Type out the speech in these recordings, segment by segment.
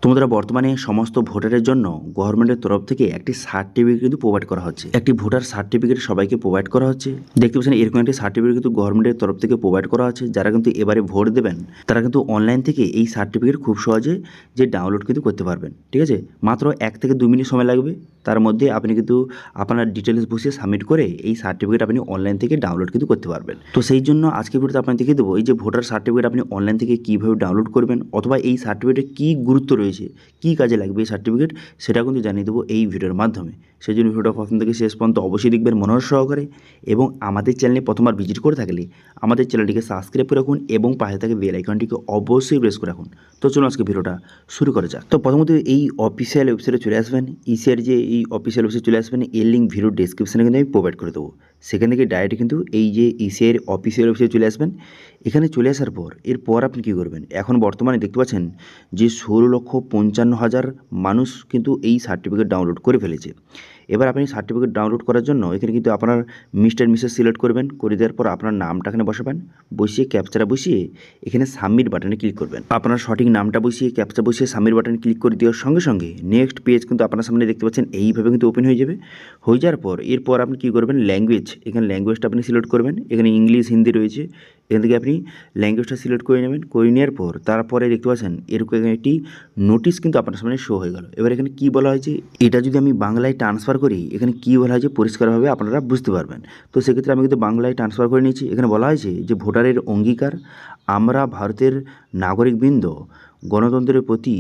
তোমাদের বর্তমানে সমস্ত ভোটারের জন্য গভর্নমেন্টের তরফ থেকে একটি সার্টিফিকেট কিন্তু প্রোভাইড করা হচ্ছে। একটি ভোটার সার্টিফিকেট সবাইকে প্রোভাইড করা হচ্ছে। দেখতে পাচ্ছেন এরকম একটি সার্টিফিকেট কিন্তু গভর্নমেন্টের তরফ থেকে প্রোভাইড করা হচ্ছে। যারা কিন্তু এবারে ভোট দেবেন তারা কিন্তু অনলাইন থেকে এই সার্টিফিকেট খুব সহজে ডাউনলোড কিন্তু করতে পারবেন। ঠিক আছে, মাত্র 1 থেকে 2 মিনিট সময় লাগবে। তার মধ্যে আপনি কিন্তু আপনার ডিটেলস বসিয়ে সাবমিট করে এই সার্টিফিকেট আপনি অনলাইন থেকে ডাউনলোড কিন্তু করতে পারবেন। তো সেই জন্য আজকে ভিডিওতে আপনাকে দেখিয়ে দেবো এই যে ভোটার সার্টিফিকেট আপনি অনলাইন থেকে কীভাবে ডাউনলোড করবেন, অথবা এই সার্টিফিকেটে কী গুরুত্ব রয়েছে, কী কাজে লাগবে এই সার্টিফিকেট, সেটা কিন্তু জানিয়ে দেবো এই ভিডিওর মাধ্যমে। সেই জন্য ভিডিওটা প্রথম থেকে শেষ পর্যন্ত অবশ্যই দেখবেন মনোযোগ সহকারে, এবং আমাদের চ্যানেলে প্রথমবার ভিজিট করে থাকলে আমাদের চ্যানেলটিকে সাবস্ক্রাইব করে রাখুন এবং পাশে থাকা বেল আইকনটিকে অবশ্যই প্রেস করে রাখুন। তো চলুন আজকে ভিডিওটা শুরু করা যাক। তো প্রথমত এই অফিসিয়াল ওয়েবসাইটে চলে আসবেন, ইসিআর যে এই অফিসিয়াল ওয়েবসাইটে চলে আসবেন, এর লিঙ্ক ভিডিও ডেসক্রিপশনে কিন্তু আমি প্রোভাইড করে দেবো। সেখান থেকে ডাইরেক্ট কিন্তু এই যে ইসিআর অফিসিয়াল ওয়েবসাইটে চলে আসবেন। এখানে চলে আসার পর এরপর আপনি কী করবেন, এখন বর্তমানে দেখতে পাচ্ছেন যে 16,55,000 মানুষ কিন্তু এই সার্টিফিকেট ডাউনলোড করে ফেলেছে। এবার আপনি সার্টিফিকেট ডাউনলোড করার জন্য এখানে কিন্তু আপনার মিস্টার মিসেস সিলেক্ট করবেন, করে দেওয়ার পর আপনার নামটা এখানে বসাবেন, বসিয়ে ক্যাপচাটা বসিয়ে এখানে সাবমিট বাটনে ক্লিক করবেন। আপনার সঠিক নামটা বসিয়ে ক্যাপচা বসিয়ে সাবমিট বাটনে ক্লিক করে দেওয়ার সঙ্গে সঙ্গে নেক্সট পেজ কিন্তু আপনার সামনে দেখতে পাচ্ছেন এইভাবে কিন্তু ওপেন হয়ে যাবে। হয়ে যাওয়ার পর এরপর আপনি কী করবেন, ল্যাঙ্গুয়েজ, এখানে ল্যাঙ্গুয়েজটা আপনি সিলেক্ট করবেন। এখানে ইংলিশ হিন্দি রয়েছে, এখান থেকে আপনি ল্যাঙ্গুয়েজটা সিলেক্ট করে নেবেন। করে নেওয়ার পর তারপরে দেখতে পাচ্ছেন এরকম এখানে একটি নোটিশ কিন্তু আপনার সামনে শো হয়ে গেল। এবার এখানে কী বলা হয়েছে, এটা যদি আমি বাংলায় ট্রান্সফার করি এখানে কী বলা হয়েছে পরিষ্কারভাবে আপনারা বুঝতে পারবেন। তো সেক্ষেত্রে আমি কিন্তু বাংলায় ট্রান্সফার করে নিয়েছি। এখানে বলা হয়েছে যে ভোটারের অঙ্গীকার, আমরা ভারতের নাগরিকবৃন্দ গণতন্ত্রের প্রতি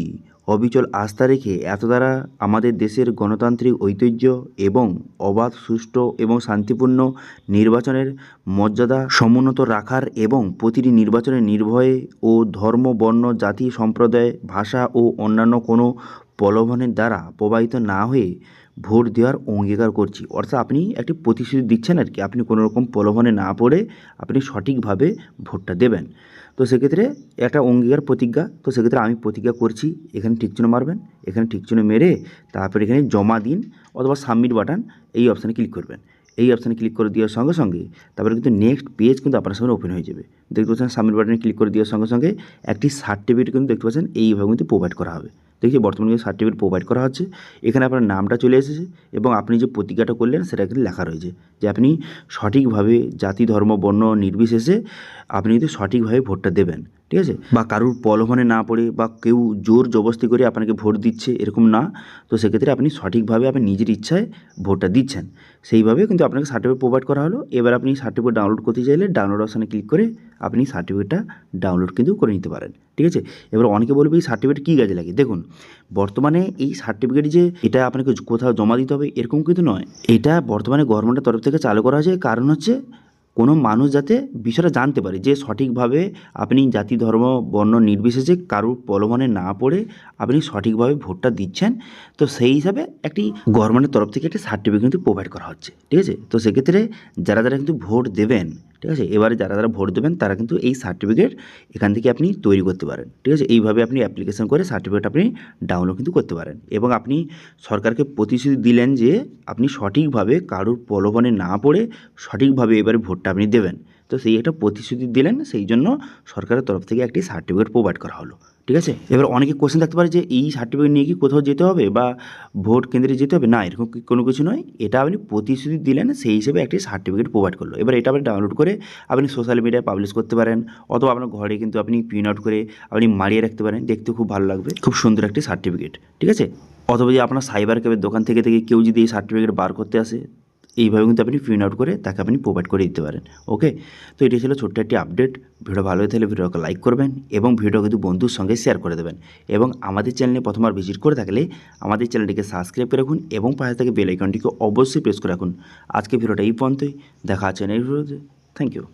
অবিচল আস্থা রেখে এত দ্বারা আমাদের দেশের গণতান্ত্রিক ঐতিহ্য এবং অবাধ, সুষ্ঠু এবং শান্তিপূর্ণ নির্বাচনের মর্যাদা সমুন্নত রাখার এবং প্রতিটি নির্বাচনে নির্ভয়ে ও ধর্ম, বর্ণ, জাতি, সম্প্রদায়, ভাষা ও অন্যান্য কোনো প্রলোভনের দ্বারা প্রভাবিত না হয়ে ভোট দেওয়ার অঙ্গীকার করছি। অর্থাৎ আপনি একটি প্রতিশ্রুতি দিচ্ছেন আর কি, আপনি কোনো রকম প্রলোভনে না পড়ে আপনি সঠিকভাবে ভোটটা দেবেন। তো সেক্ষেত্রে একটা অঙ্গীকার প্রতিজ্ঞা, তো সেক্ষেত্রে আমি প্রতিজ্ঞা করছি, এখানে টিকচিহ্ন মারবেন। এখানে টিকচিহ্ন মেরে তারপরে এখানে জমা দিন অথবা সাবমিট বাটন এই অপশানে ক্লিক করবেন। এই অপশানে ক্লিক করে দেওয়ার সঙ্গে সঙ্গে তারপরে কিন্তু নেক্সট পেজ কিন্তু আপনার সামনে ওপেন হয়ে যাবে। দেখতে পাচ্ছেন সাবমিট বাটনে ক্লিক করে দেওয়ার সঙ্গে সঙ্গে একটি সার্টিফিকেট কিন্তু দেখতে পাচ্ছেন এইভাবে কিন্তু প্রোভাইড করা হবে। দেখি বর্তমানে সার্টিফিকেট প্রোভাইড করা হচ্ছে, এখানে আপনার নামটা চলে এসেছে এবং আপনি যে প্রতিজ্ঞাটা করলেন সেটা কিন্তু লেখা রয়েছে যে আপনি সঠিকভাবে জাতি, ধর্ম, বর্ণ নির্বিশেষে আপনি কিন্তু সঠিকভাবে ভোটটা দেবেন। ঠিক আছে, বা কারুর প্রলোভনে না পড়ে বা কেউ জোর জবরদস্তি করে আপনাকে ভোট দিচ্ছে এরকম না। তো সেক্ষেত্রে আপনি সঠিকভাবে আপনি নিজের ইচ্ছায় ভোটটা দিচ্ছেন, সেইভাবে কিন্তু আপনাকে সার্টিফিকেট প্রোভাইড করা হলো। এবার আপনি সার্টিফিকেট ডাউনলোড করতে চাইলে ডাউনলোড অপশানে ক্লিক করে আপনি সার্টিফিকেটটা ডাউনলোড কিন্তু করে নিতে পারেন। ঠিক আছে, এবার অনেকে বলবে এই সার্টিফিকেট কী কাজে লাগে। দেখুন বর্তমানে এই সার্টিফিকেট যে এটা আপনাকে কোথাও জমা দিতে হবে এরকম কিন্তু নয়। এটা বর্তমানে গভর্নমেন্টের তরফ থেকে চালু করা হয়েছে, কারণ হচ্ছে কোনো মানুষ যাতে বিষয়টা জানতে পারে যে সঠিকভাবে আপনি জাতি, ধর্ম, বর্ণ নির্বিশেষে কারুর প্রলোভনে না পড়ে আপনি সঠিকভাবে ভোটটা দিচ্ছেন। তো সেই হিসাবে একটি গভর্নমেন্টের তরফ থেকে একটি সার্টিফিকেট কিন্তু প্রোভাইড করা হচ্ছে। ঠিক আছে, তো সেক্ষেত্রে যারা যারা কিন্তু ভোট দেবেন, ঠিক আছে, এবারে যারা যারা ভোট দেবেন তারা কিন্তু এই সার্টিফিকেট এখান থেকে আপনি তৈরি করতে পারেন। ঠিক আছে, এইভাবে আপনি অ্যাপ্লিকেশন করে সার্টিফিকেট আপনি ডাউনলোড কিন্তু করতে পারেন, এবং আপনি সরকারকে প্রতিশ্রুতি দিলেন যে আপনি সঠিকভাবে কারুর প্রলোভনে না পড়ে সঠিকভাবে এবারে ভোটটা আপনি দেবেন। তো সেই একটা প্রতিশ্রুতি দিলেন, সেই জন্য সরকারের তরফ থেকে একটি সার্টিফিকেট প্রোভাইড করা হলো। ঠিক আছে, এবার অনেকে কোশ্চেন থাকতে পারে যে এই সার্টিফিকেট নিয়ে কি কোথাও যেতে হবে বা ভোট কেন্দ্রে যেতে হবে, না এরকম কোনো কিছু নয়। এটা আপনি প্রতিশ্রুতি দিলেন, সেই হিসেবে একটি সার্টিফিকেট প্রোভাইড করলো। এবার এটা আপনি ডাউনলোড করে আপনি সোশ্যাল মিডিয়ায় পাবলিশ করতে পারেন, অথবা আপনার ঘরে কিন্তু আপনি প্রিন্ট আউট করে আপনি মারিয়ে রাখতে পারেন, দেখতে খুব ভালো লাগবে, খুব সুন্দর একটি সার্টিফিকেট। ঠিক আছে, অথবা যে আপনার সাইবার ক্যাফের দোকান থেকে কেউ যদি এই সার্টিফিকেট বার করতে আসে, এইভাবে কিন্তু আপনি প্রিন্ট আউট করে তাকে আপনি প্রোভাইড করে দিতে পারেন। ওকে, তো এটি ছিল ছোট্ট একটি আপডেট। ভিডিও ভালো হয়ে থাকলে ভিডিওকে লাইক করবেন এবং ভিডিও কিন্তু বন্ধুর সঙ্গে শেয়ার করে দেবেন, এবং আমাদের চ্যানেলে প্রথমবার ভিজিট করে থাকলে আমাদের চ্যানেলটিকে সাবস্ক্রাইব করে রাখুন এবং পাশে থেকে বেল আইকনটিকে অবশ্যই প্রেস করে রাখুন। আজকে ভিডিওটা এই পর্যন্তই, দেখা আছে নেক্সট ভিডিওতে। Thank you.